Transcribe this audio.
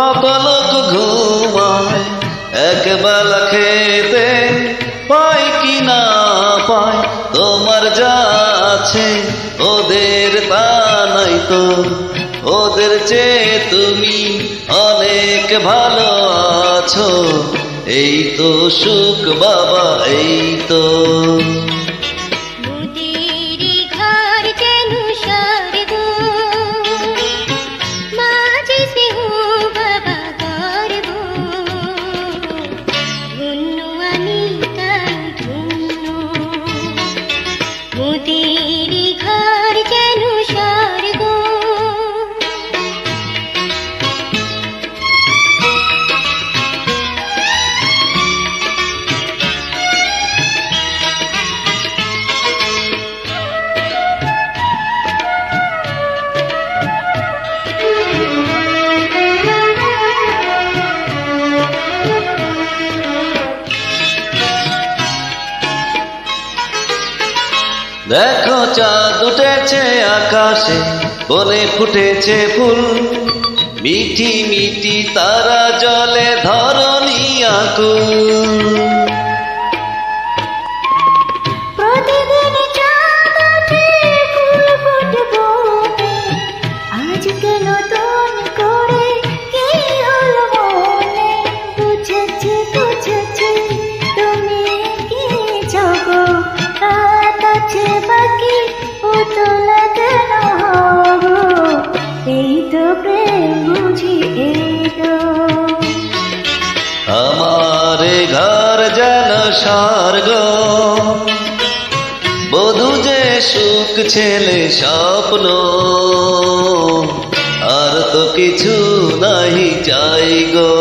কত লোক ঘুমায় একবেলা খেতে পায় কি না পায়, তোমার যা আছে ওদের তা নাই তো, ওদের চেয়ে তুমি অনেক ভালো আছো। এই তো সুখ বাবা, এই তো। দেখো চাঁদ উঠেছে আকাশে, বনে ফুটেছে ফুল, মিঠি মিঠি তারা জলে ধরণী আকুল। প্রতিদিন চাঁদ ওঠে, ফুল ফুটে বনে, আজকে নতুন করে কি হলো মনে? বুঝেছি বুঝেছি তুমি কি জগো, রাত আছে বাকি পুতুলা কেন হবো? এই তো প্রেম বুঝি, এই তো। আমার এ ঘর যেন স্বর্গ, বধূ যে সুখ ছেলে স্বপ্ন, আর তো কিছু নাহি চাই গো।